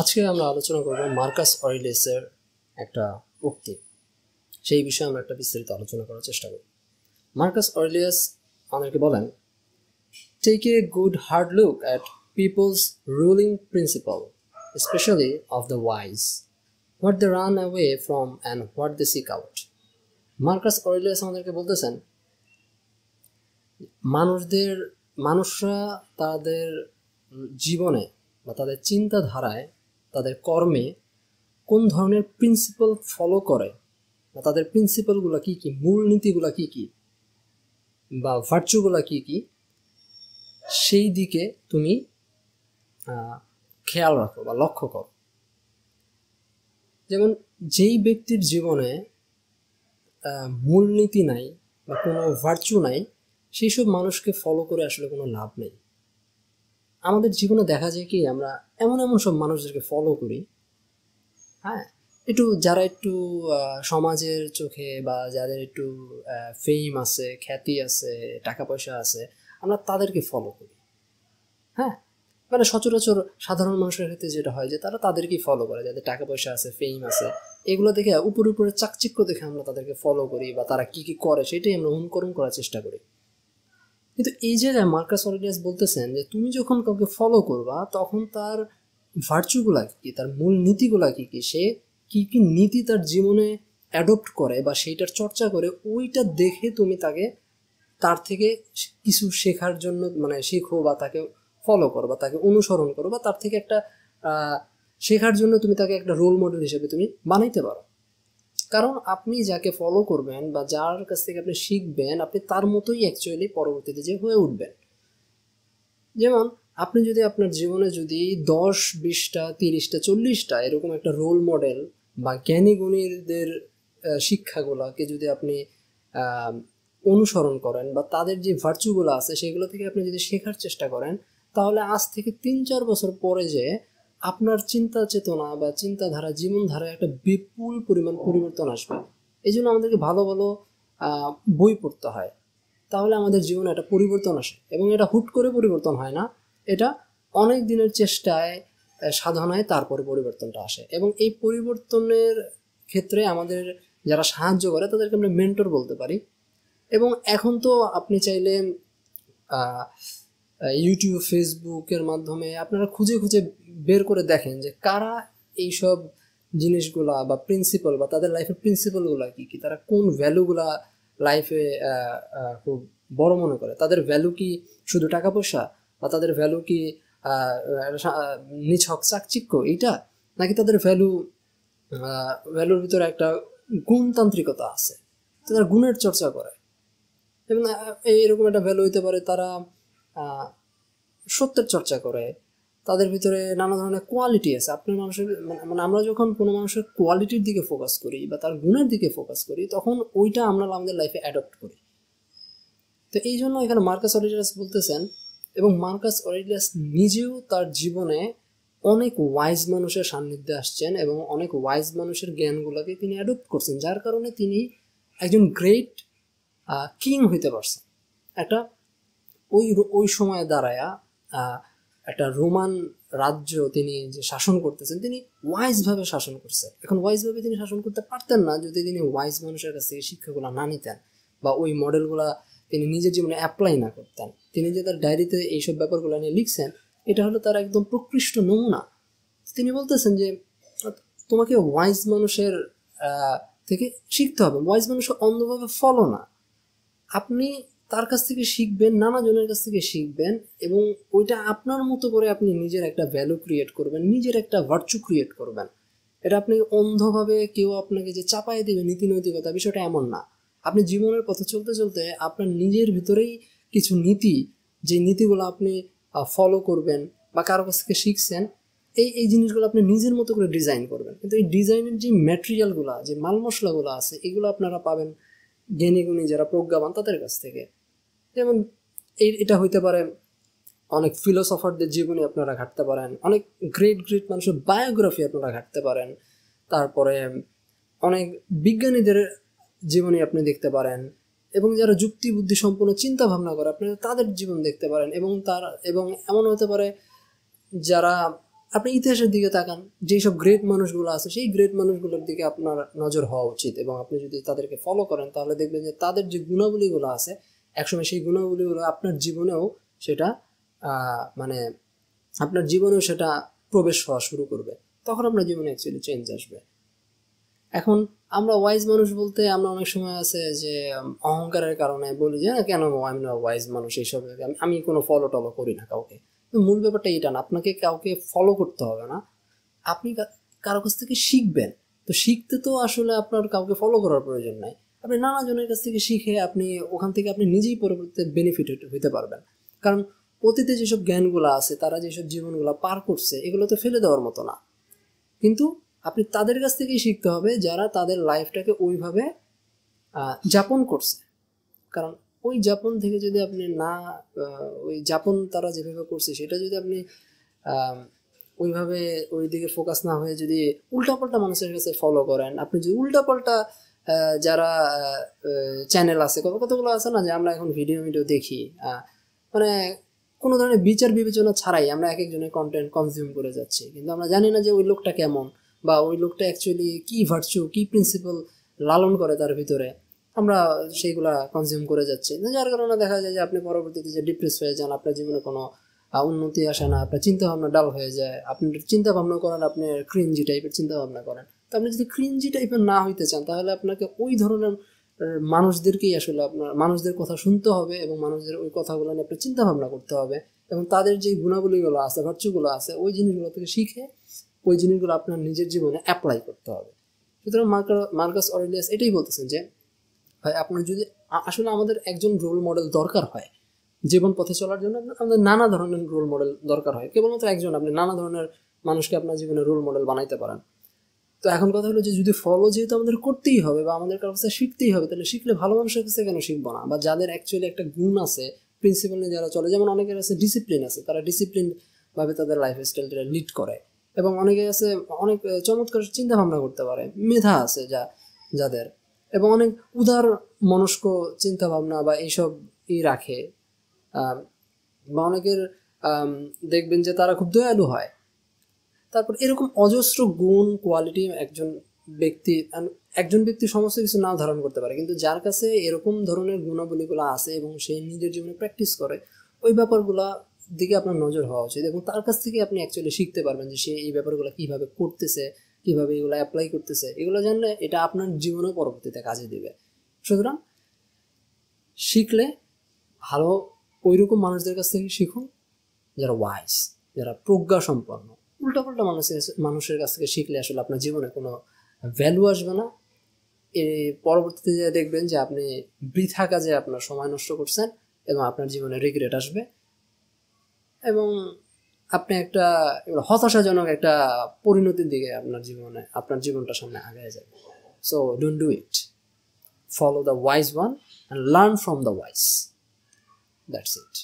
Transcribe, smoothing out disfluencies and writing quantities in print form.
আজকে আমরা আলোচনা করব মার্কাস অরেলিয়াসের একটা উক্তি। সেই বিষয়ে আমরা একটা বিস্তারিত আলোচনা করার চেষ্টা করব। মার্কাস অরেলিয়াস আমাদেরকে বলেন, take a good hard look at people's ruling principle, specially of the wise, what they run away from and what they seek out. Marcus Aurelius আমাদেরকে বলতেছেন, মানুষরা তাদের জীবনে বা তাদের চিন্তাধারায়, তাদের কর্মে কোন ধরনের প্রিন্সিপাল ফলো করে বা তাদের প্রিন্সিপালগুলো কী কী, মূলনীতিগুলো কী কী বা ভার্চুগুলো কী কী, সেই দিকে তুমি খেয়াল রাখো বা লক্ষ্য করো। যেমন যেই ব্যক্তির জীবনে মূলনীতি নাই বা কোনো ভার্চু নাই, সেই সব মানুষকে ফলো করে আসলে কোনো লাভ নেই। আমাদের জীবনে দেখা যায় কি, আমরা এমন এমন সব মানুষদেরকে ফলো করি, হ্যাঁ, যারা একটু সমাজের চোখে বা যাদের একটু ফেম আছে, খ্যাতি আছে, টাকা পয়সা আছে, আমরা তাদেরকে ফলো করি। হ্যাঁ, মানে সচরাচর সাধারণ মানুষের ক্ষেত্রে যেটা হয় যে তারা তাদেরকেই ফলো করে, যাদের টাকা পয়সা আছে, ফেম আছে। এগুলো দেখে উপরে উপরে চাকচিক্য দেখে আমরা তাদেরকে ফলো করি বা তারা কি কি করে সেটাই আমরা অনুকরণ করার চেষ্টা করি। কিন্তু এই জায়গায় মার্কাস অরেলিয়াস বলতেছেন যে তুমি যখন কাউকে ফলো করবা, তখন তার ভার্চুগুলা কী, তার মূল নীতিগুলা কী কী, সে কী কী নীতি তার জীবনে অ্যাডপ্ট করে বা সেইটার চর্চা করে, ওইটা দেখে তুমি তার থেকে কিছু শেখার জন্য মানে শেখো বা তাকে ফলো করো বা তাকে অনুসরণ করো বা তার থেকে একটা শেখার জন্য তুমি তাকে একটা রোল মডেল হিসেবে তুমি বানাইতে পারো। কারণ আপনি যাকে ফলো করবেন বা যার কাছ থেকে আপনি শিখবেন, আপনি তার মতোই অ্যাকচুয়ালি পরবর্তীতে যে হয়ে উঠবেন। যেমন আপনি যদি আপনার জীবনে যদি 10, 20টা, 30টা, 40টা এরকম একটা রোল মডেল বা জ্ঞানী গুণীদের শিক্ষাগুলোকে যদি আপনি অনুসরণ করেন বা তাদের যে ভার্চুগুলো আছে সেগুলো থেকে আপনি যদি শেখার চেষ্টা করেন, তাহলে আজ থেকে 3-4 বছর পরে যে আপনার চিন্তা চেতনা বা চিন্তাধারা, জীবনধারায় একটা বিপুল পরিমাণ পরিবর্তন আসবে। এই জন্য আমাদেরকে ভালো ভালো বই পড়তে হয়, তাহলে আমাদের জীবনে একটা পরিবর্তন আসে। এবং এটা হুট করে পরিবর্তন হয় না, এটা অনেক দিনের চেষ্টায়, সাধনায় তারপরে পরিবর্তনটা আসে। এবং এই পরিবর্তনের ক্ষেত্রে আমাদের যারা সাহায্য করে তাদেরকে আমরা মেন্টর বলতে পারি। এবং এখন তো আপনি চাইলে ইউটিউব, ফেসবুকের মাধ্যমে আপনারা খুঁজে খুঁজে বের করে দেখেন যে কারা এইসব জিনিসগুলা বা প্রিন্সিপাল বা তাদের লাইফের প্রিন্সিপালগুলা কী কী, তারা কোন ভ্যালুগুলা লাইফে খুব বড় মনে করে। তাদের ভ্যালু কি শুধু টাকা পয়সা, বা তাদের ভ্যালু কি নিছক চাকচিক্য এইটা, নাকি তাদের ভ্যালুর ভিতরে একটা গুণতান্ত্রিকতা আছে, তারা গুণের চর্চা করে। এবং এইরকম একটা ভ্যালু হইতে পারে তারা সত্যের চর্চা করে, তাদের ভিতরে নানা ধরনের কোয়ালিটি আছে। আপনার মানুষের মানে আমরা যখন কোনো মানুষের কোয়ালিটির দিকে ফোকাস করি বা তার গুণের দিকে ফোকাস করি, তখন ওইটা আমরা আমাদের লাইফে অ্যাডপ্ট করি। তো এই জন্য এখানে মার্কাস অরেলিয়াস বলতেছেন, এবং মার্কাস অরেলিয়াস নিজেও তার জীবনে অনেক ওয়াইজ মানুষের সান্নিধ্যে আসছেন এবং অনেক ওয়াইজ মানুষের জ্ঞানগুলোকে তিনি অ্যাডপ্ট করছেন, যার কারণে তিনি একজন গ্রেট কিং হইতে পারছেন। একটা ওই সময়ে দাঁড়ায়া একটা রোমান রাজ্য তিনি যে শাসন করতেছেন, তিনি ওয়াইজভাবে শাসন করছেন। এখন ওয়াইজভাবে তিনি শাসন করতে পারতেন না যদি তিনি ওয়াইজ মানুষের কাছ থেকে শিক্ষাগুলো না নিতেন বা ওই মডেলগুলা তিনি নিজের জীবনে অ্যাপ্লাই না করতেন। তিনি যে তার ডায়েরিতে এইসব ব্যাপারগুলো নিয়ে লিখছেন, এটা হলো তার একদম প্রকৃষ্ট নমুনা। তিনি বলতেছেন যে তোমাকে ওয়াইজ মানুষের থেকে শিখতে হবে। ওয়াইজ মানুষের অন্ধভাবে ফলো না, আপনি তার কাছ থেকে শিখবেন, নানা জনের কাছ থেকে শিখবেন, এবং ওইটা আপনার মতো করে আপনি নিজের একটা ভ্যালু ক্রিয়েট করবেন, নিজের একটা ভার্চু ক্রিয়েট করবেন। এটা আপনি অন্ধভাবে কেউ আপনাকে যে চাপাই দেবে নীতি নৈতিকতা, বিষয়টা এমন না। আপনি জীবনের পথে চলতে চলতে আপনার নিজের ভিতরেই কিছু নীতি, যে নীতিগুলো আপনি ফলো করবেন বা কারো কাছ থেকে শিখছেন, এই জিনিসগুলো আপনি নিজের মতো করে ডিজাইন করবেন। কিন্তু এই ডিজাইনের যে ম্যাটেরিয়ালগুলো, যে মাল মশলাগুলো আছে, এগুলো আপনারা পাবেন জ্ঞানী গুণী যারা প্রজ্ঞাবান তাদের কাছ থেকে। যেমন এটা হইতে পারে অনেক ফিলোসফারদের জীবনী আপনারা ঘাটতে পারেন, অনেক গ্রেট গ্রেট মানুষের বায়োগ্রাফি আপনারা ঘাটতে পারেন, তারপরে অনেক বিজ্ঞানীদের জীবনী আপনি দেখতে পারেন, এবং যারা যুক্তি বুদ্ধি সম্পন্ন চিন্তা ভাবনা করে আপনারা তাদের জীবন দেখতে পারেন। এবং এমন হতে পারে যারা আপনি ইতিহাসের দিকে তাকান, যেই সব গ্রেট মানুষগুলো আছে সেই গ্রেট মানুষগুলোর দিকে আপনার নজর হওয়া উচিত, এবং আপনি যদি তাদেরকে ফলো করেন তাহলে দেখবেন যে তাদের যে গুণাবলীগুলো আছে একসময় সেই গুণাবলীগুলো আপনার জীবনেও সেটা মানে আপনার জীবনেও সেটা প্রবেশ হওয়া শুরু করবে, তখন আপনার জীবনে অ্যাকচুয়ালি চেঞ্জ আসবে। এখন আমরা ওয়াইজ মানুষ বলতে আমরা অনেক সময় আছে যে অহংকারের কারণে বলি যে কেন আমি না ওয়াইজ মানুষ, এইসব আমি কোনো ফলো টলো করি না কাউকে। মূল ব্যাপারটা এইটা না, আপনাকে কাউকে ফলো করতে হবে না, আপনি কারো কাছ থেকে শিখবেন। তো শিখতে তো আসলে আপনার কাউকে ফলো করার প্রয়োজন নাই, আপনি নানা জনের কাছ থেকে শিখে আপনি ওখান থেকে আপনি নিজেই পরবর্তীতে বেনিফিট হইতে পারবেন। কারণ অতীতে যেসব জ্ঞানগুলো আছে, তারা যেসব জীবনগুলো পার করছে, এগুলো তো ফেলে দেওয়ার মতো না, কিন্তু আপনি তাদের কাছ থেকেই শিখতে হবে যারা তাদের লাইফটাকে ওইভাবে যাপন করছে। কারণ ওই যাপন থেকে যদি আপনি না ওই যাপন তারা যেভাবে করছে সেটা যদি আপনি ওইভাবে ওই দিকে ফোকাস না হয়ে যদি উল্টাপাল্টা মানুষের কাছে ফলো করেন, আপনি যদি উল্টাপাল্টা যারা চ্যানেল আছে, কতগুলো আছে না যে আমরা এখন ভিডিও দেখি, মানে কোনো ধরনের বিচার বিবেচনা ছাড়াই আমরা এক একজনের কন্টেন্ট কনজিউম করে যাচ্ছি, কিন্তু আমরা জানি না যে ওই লোকটা কেমন, বা ওই লোকটা অ্যাকচুয়ালি কী ভার্চু কী প্রিন্সিপাল লালন করে তার ভিতরে, আমরা সেইগুলা কনজিউম করে যাচ্ছি, যার কারণে দেখা যায় যে আপনি পরবর্তীতে যে ডিপ্রেস হয়ে যান, আপনার জীবনে কোনো উন্নতি আসে না, আপনার চিন্তাভাবনা ডাল হয়ে যায়, আপনি চিন্তাভাবনা করেন আপনি ক্রিঞ্জি টাইপের চিন্তাভাবনা করেন। তো আপনি যদি ক্রিঞ্জি টাইপের না হইতে চান তাহলে আপনাকে ওই ধরনের মানুষদেরকেই আসলে আপনার মানুষদের কথা শুনতে হবে, এবং মানুষদের ওই কথাগুলো নিয়ে আপনার চিন্তাভাবনা করতে হবে, এবং তাদের যে গুণাবলীগুলো আছে, ভার্চুগুলো আছে, ওই জিনিসগুলো থেকে শিখে ওই জিনিসগুলো আপনার নিজের জীবনে অ্যাপ্লাই করতে হবে। সুতরাং মার্কাস অরেলিয়াস এটাই বলতেছেন যে ভাই আপনার যদি আসলে আমাদের একজন রোল মডেল দরকার হয় জীবন পথে চলার জন্য, আমাদের নানা ধরনের রোল মডেল দরকার হয়, কেবলমাত্র একজন আপনি নানা ধরনের মানুষকে আপনার জীবনে রোল মডেল বানাইতে পারেন। তো এখন কথা হলো যে যদি ফলো যেহেতু আমাদের করতেই হবে বা আমাদের কারো কাছে শিখতেই হবে, তাহলে শিখলে ভালো মানুষের কাছে কেন শিখবো না, বা যাদের অ্যাকচুয়ালি একটা গুণ আছে, প্রিন্সিপাল নিয়ে যারা চলে, যেমন অনেকের আছে ডিসিপ্লিন আছে, তারা ডিসিপ্লিন ভাবে তাদের লাইফ স্টাইলটা লিড করে, এবং অনেকে আছে অনেক চমৎকার চিন্তা ভাবনা করতে পারে, মেধা আছে যাদের, এবং অনেক উদার মনস্ক চিন্তা ভাবনা বা এইসব রাখে, বা অনেকের দেখবেন যে তারা খুব দয়ালু হয়। তারপর এরকম অজস্র গুণ কোয়ালিটি একজন ব্যক্তি সমস্ত কিছু না ধারণ করতে পারে, কিন্তু যার কাছে এরকম ধরনের গুণাবলীগুলো আছে এবং সে নিজের জীবনে প্র্যাকটিস করে, ওই ব্যাপারগুলা দিকে আপনার নজর হওয়া উচিত, এবং তার কাছ থেকে আপনি অ্যাকচুয়ালি শিখতে পারবেন যে সে এই ব্যাপারগুলো কীভাবে করতেছে, কীভাবে এগুলো অ্যাপ্লাই করতেছে। এগুলো জানলে এটা আপনার জীবনেও পরবর্তীতে কাজে দিবে। সুতরাং শিখলে ভালো ওইরকম মানুষদের কাছ থেকে শিখুন যারা ওয়াইজ, যারা প্রজ্ঞা সম্পন্ন। উল্টাপাল্টা মানুষের কাছ থেকে শিখলে আসলে আপনার জীবনে কোনো ভ্যালু আসবে না, পরবর্তীতে যে দেখবেন যে আপনি বৃথা কাজে আপনার সময় নষ্ট করছেন, এবং আপনার জীবনে রিগ্রেট আসবে, এবং আপনি একটা হতাশাজনক একটা পরিণতির দিকে আপনার জীবনটা সামনে আগায় যাবে। So don't do it, follow the wise one and learn from the wise, that's it.